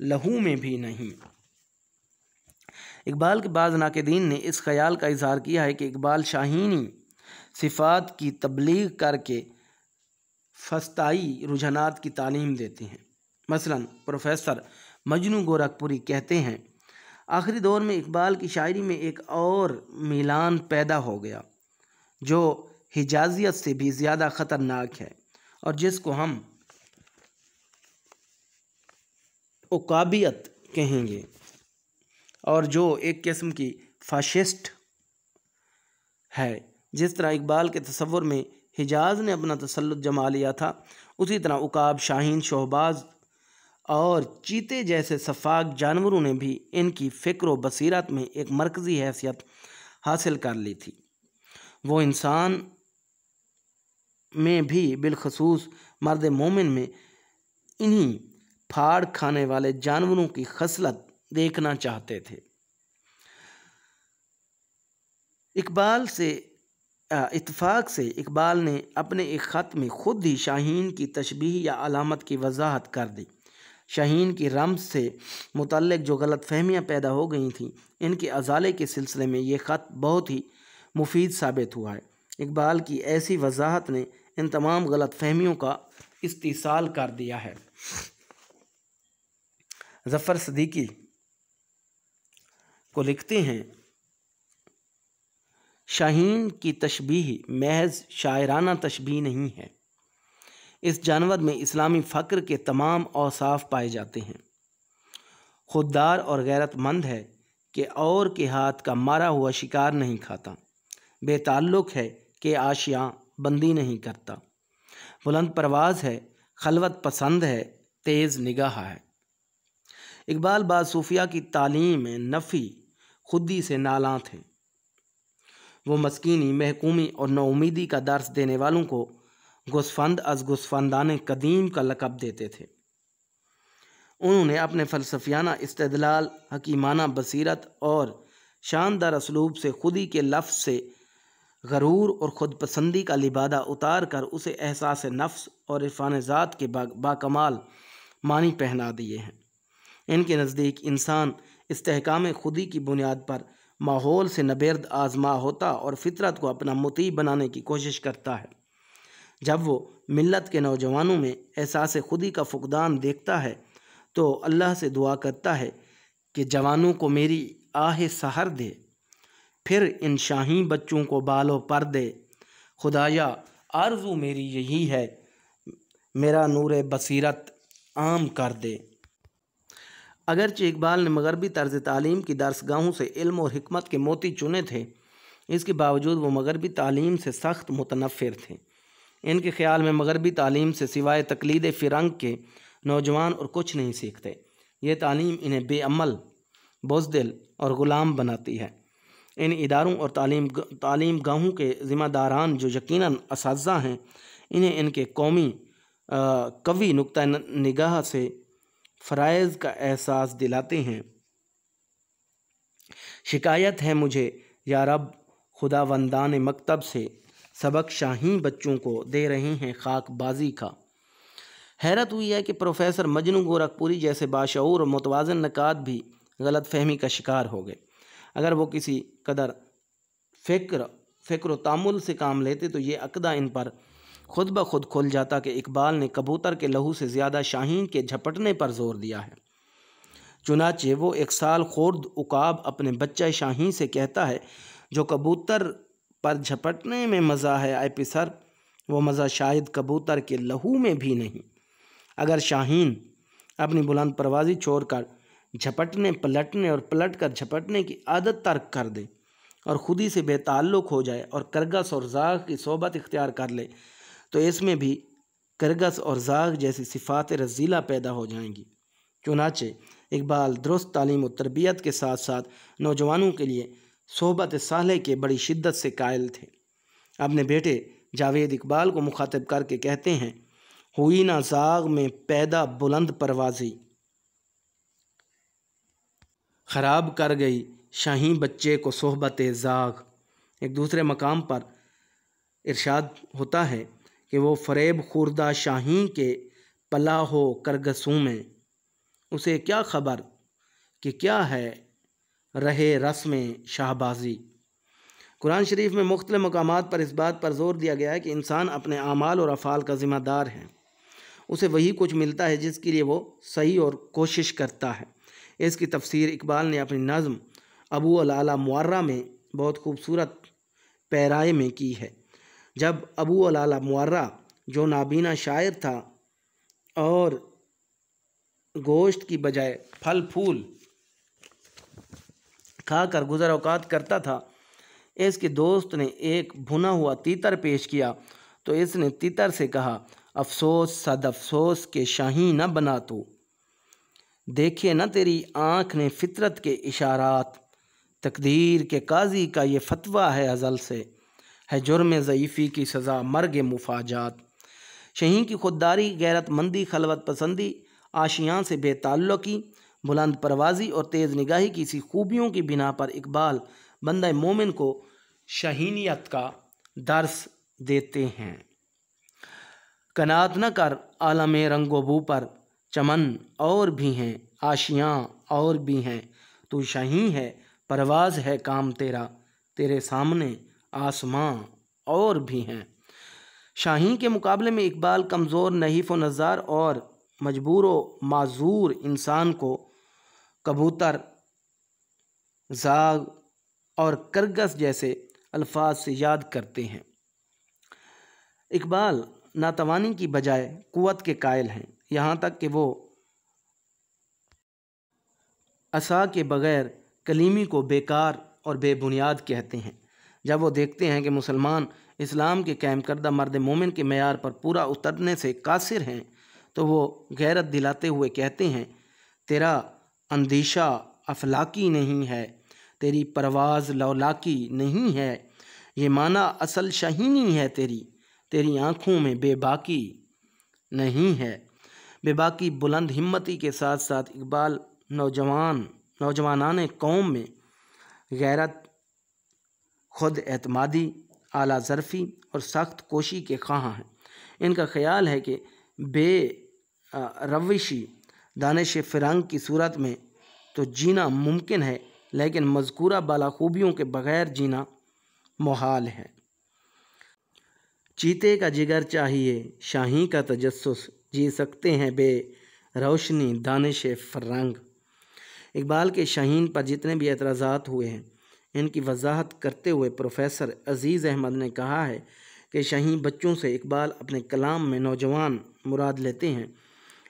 لہو میں بھی نہیں۔ اقبال کے بعض ناقدین نے اس خیال کا اظہار کیا ہے کہ اقبال شاہینی صفات کی تبلیغ کر کے فسطائی رجحانات کی تعلیم دیتے ہیں۔ مثلاً پروفیسر مجنو گورکھپوری کہتے ہیں، آخری دور میں اقبال کی شاعری میں ایک اور میلان پیدا ہو گیا جو حجازیت سے بھی زیادہ خطرناک ہے اور جس کو ہم عقابیت کہیں گے، اور جو ایک قسم کی فاشسٹ ہے۔ جس طرح اقبال کے تصور میں حجاز نے اپنا تسلط جما لیا تھا، اسی طرح عقاب، شاہین، شہباز اور چیتے جیسے سفاک جانوروں نے بھی ان کی فکر و بصیرت میں ایک مرکزی حیثیت حاصل کر لی تھی۔ وہ انسان میں بھی بالخصوص مرد مومن میں انہی پھاڑ کھانے والے جانوروں کی خصلت دیکھنا چاہتے تھے۔ اتفاق سے اقبال نے اپنے ایک خط میں خود ہی شاہین کی تشبیہ یا علامت کی وضاحت کر دی۔ شاہین کی رمز سے متعلق جو غلط فہمیاں پیدا ہو گئی تھیں، ان کے ازالے کے سلسلے میں یہ خط بہت ہی مفید ثابت ہوا ہے۔ اقبال کی ایسی وضاحت نے ان تمام غلط فہمیوں کا استئصال کر دیا ہے۔ ظفر صدیقی کو لکھتے ہیں، شاہین کی تشبیہ محض شاعرانہ تشبیہ نہیں ہے، اس جانور میں اسلامی فکر کے تمام اوصاف پائے جاتے ہیں۔ خوددار اور غیرت مند ہے کہ اور کے ہاتھ کا مارا ہوا شکار نہیں کھاتا، بے تعلق ہے کہ آشیاں بندی نہیں کرتا، بلند پرواز ہے، خلوت پسند ہے، تیز نگاہ ہے۔ اقبال بعض صوفیاء کی تعلیم نفی خودی سے نالاں تھے۔ وہ مسکینی، محکومی اور نومیدی کا درس دینے والوں کو گوسفند از گوسفندان قدیم کا لقب دیتے تھے۔ انہوں نے اپنے فلسفیانہ استدلال، حکیمانہ بصیرت اور شاندار اسلوب سے خودی کے لفظ سے غرور اور خود پسندی کا لبادہ اتار کر اسے احساس نفس اور عرفان ذات کے باکمال معنی پہنا دیے ہیں۔ ان کے نزدیک انسان استحکام خودی کی بنیاد پر ماحول سے نبرد آزما ہوتا اور فطرت کو اپنا مطیع بنانے کی کوشش کرتا ہے۔ جب وہ ملت کے نوجوانوں میں احساس خودی کا فقدان دیکھتا ہے تو اللہ سے دعا کرتا ہے کہ جوانوں کو میری آہ سحر دے، پھر ان شاہین بچوں کو بالوں پر دے، خدایا آرزو میری یہی ہے، میرا نور بصیرت عام کر دے۔ اگرچہ اقبال نے مغربی طرز تعلیم کی درسگاہوں سے علم اور حکمت کے موتی چنے تھے، اس کے باوجود وہ مغربی تعلیم سے سخت متنفر تھے۔ ان کے خیال میں مغربی تعلیم سے سوائے تقلید فرنگ کے نوجوان اور کچھ نہیں سیکھتے۔ یہ تعلیم انہیں بے عمل، بزدل اور غلام بناتی ہے۔ ان اداروں اور تعلیم گاہوں کے ذمہ داران جو یقیناً اساتذہ ہیں، انہیں ان کے قوی نقطہ نگاہ سے فرائض کا احساس دلاتے ہیں۔ شکایت ہے مجھے یا رب، خداوندان مکتب سے، سبق شاہین بچوں کو دے رہے ہیں خاک بازی کا۔ حیرت ہوئی ہے کہ پروفیسر مجنو گورکھپوری جیسے باشعور اور متوازن نقاد بھی غلط فہمی کا شکار ہو گئے۔ اگر وہ کسی قدر فکر و تامل سے کام لیتے تو یہ عقدہ ان پر خود بخود کھل جاتا کہ اقبال نے کبوتر کے لہو سے زیادہ شاہین کے جھپٹنے پر زور دیا ہے۔ چنانچہ وہ ایک سال خورد عقاب اپنے بچہ شاہین سے کہتا ہے، جو کبوتر پر جھپٹنے میں مزہ ہے اے پسر، وہ مزہ شاید کبوتر کے لہو میں بھی نہیں۔ اگر شاہین اپنی بلند پروازی چھوڑ کر جھپٹنے، پلٹنے اور پلٹ کر جھپٹنے کی عادت ترک کر دے اور خودی سے بے تعلق ہو جائے اور کرگس اور زاغ کی صحبت اختیار کر لے تو اس میں بھی کرگس اور زاغ جیسی صفات رذیلہ پیدا ہو جائیں گی۔ چنانچہ اقبال درست تعلیم و تربیت کے ساتھ ساتھ نوجوانوں کے لیے صحبت صالح کے بڑی شدت سے قائل تھے۔ اپنے بیٹے جاوید اقبال کو مخاطب کر کے کہتے ہیں، ہوئی نہ زاغ میں پیدا بلند پروازی، خراب کر گئی شاہین بچے کو صحبت زاغ۔ ایک دوسرے مقام پر ارشاد ہوتا ہے کہ وہ فریب خوردہ شاہین کے پلا ہو کرگسوں میں، اسے کیا خبر کہ کیا ہے رہے رسم شاہبازی۔ قرآن شریف میں مختلف مقامات پر اس بات پر زور دیا گیا ہے کہ انسان اپنے اعمال اور افعال کا ذمہ دار ہے، اسے وہی کچھ ملتا ہے جس کے لیے وہ صحیح اور کوشش کرتا ہے۔ اس کی تفسیر اقبال نے اپنی نظم ابو العلا معرہ میں بہت خوبصورت پیرائے میں کی ہے۔ جب ابو العلا معرہ جو نابینا شاعر تھا اور گوشت کی بجائے پھل پھول کھا کر گزر اوقات کرتا تھا، اس کے دوست نے ایک بھنا ہوا تیتر پیش کیا تو اس نے تیتر سے کہا، افسوس صد افسوس کہ شاہین نہ بنا تو، دیکھے نہ تیری آنکھ نے فطرت کے اشارات، تقدیر کے قاضی کا یہ فتویٰ ہے ازل سے، ہے جرم ضعیفی کی سزا مرگ مفاجات۔ شاہین کی خودداری، غیرت مندی، خلوت پسندی، آشیاں سے بے تعلقی، بلند پروازی اور تیز نگاہی کی اسی خوبیوں کی بنا پر اقبال بندہ مومن کو شاہینیت کا درس دیتے ہیں۔ قناعت نہ کر عالم رنگ و بو پر، چمن اور بھی ہیں آشیاں اور بھی ہیں، تو شاہین ہے پرواز ہے کام تیرا، تیرے سامنے آسماں اور بھی ہیں۔ شاہین کے مقابلے میں اقبال کمزور، نحیف و نزار اور مجبور و معذور انسان کو کبوتر، زاغ اور کرگس جیسے الفاظ سے یاد کرتے ہیں۔ اقبال ناتوانی کی بجائے قوت کے قائل ہیں، یہاں تک کہ وہ عصا کے بغیر کلیمی کو بیکار اور بے بنیاد کہتے ہیں۔ جب وہ دیکھتے ہیں کہ مسلمان اسلام کے قائم کردہ مرد مومن کے معیار پر پورا اترنے سے قاصر ہیں تو وہ غیرت دلاتے ہوئے کہتے ہیں، تیرا اندیشہ افلاکی نہیں ہے، تیری پرواز لولاکی نہیں ہے، یہ معنی اصل شاہینی ہے تیری آنکھوں میں بے باکی نہیں ہے۔ بے باکی بلند ہمتی کے ساتھ ساتھ اقبال نوجوانان قوم میں غیرت، خود اعتمادی، اعلیٰ ظرفی اور سخت کوشی کے خواہاں ہیں۔ ان کا خیال ہے کہ بے روشی دانش فرنگ کی صورت میں تو جینا ممکن ہے، لیکن مذکورہ بالا خوبیوں کے بغیر جینا محال ہے۔ چیتے کا جگر چاہیے شاہین کا تجسس، جی سکتے ہیں بے روشنی دانش فرنگ۔ اقبال کے شاہین پر جتنے بھی اعتراضات ہوئے ہیں، ان کی وضاحت کرتے ہوئے پروفیسر عزیز احمد نے کہا ہے کہ شاہین بچوں سے اقبال اپنے کلام میں نوجوان مراد لیتے ہیں۔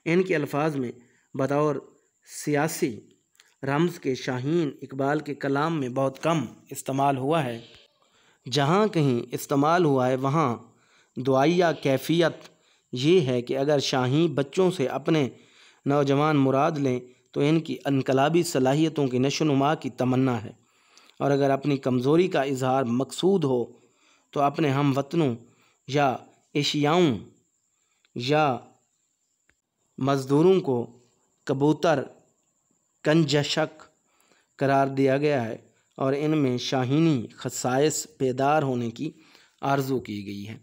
ان کے الفاظ میں بطور سیاسی رمز کے شاہین اقبال کے کلام میں بہت کم استعمال ہوا ہے۔ جہاں کہیں استعمال ہوا ہے وہاں دعائیہ کیفیت یہ ہے کہ اگر شاہین بچوں سے اپنے نوجوان مراد لیں تو ان کی انقلابی صلاحیتوں کی نشو و نما کی تمنا ہے، اور اگر اپنی کمزوری کا اظہار مقصود ہو تو اپنے ہم وطنوں یا ایشیاؤں یا مزدوروں کو کبوتر کنجشک قرار دیا گیا ہے، اور ان میں شاہینی خصائص بیدار ہونے کی آرزو کی گئی ہے۔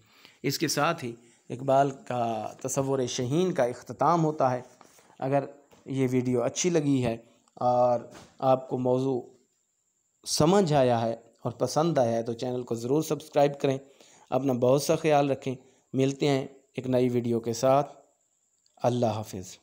اس کے ساتھ ہی اقبال کا تصور شاہین کا اختتام ہوتا ہے۔ اگر یہ ویڈیو اچھی لگی ہے اور آپ کو موضوع سمجھ آیا ہے اور پسند آیا ہے تو چینل کو ضرور سبسکرائب کریں۔ اپنا بہت سا خیال رکھیں۔ ملتے ہیں ایک نئی ویڈیو کے ساتھ۔ اللہ حافظ۔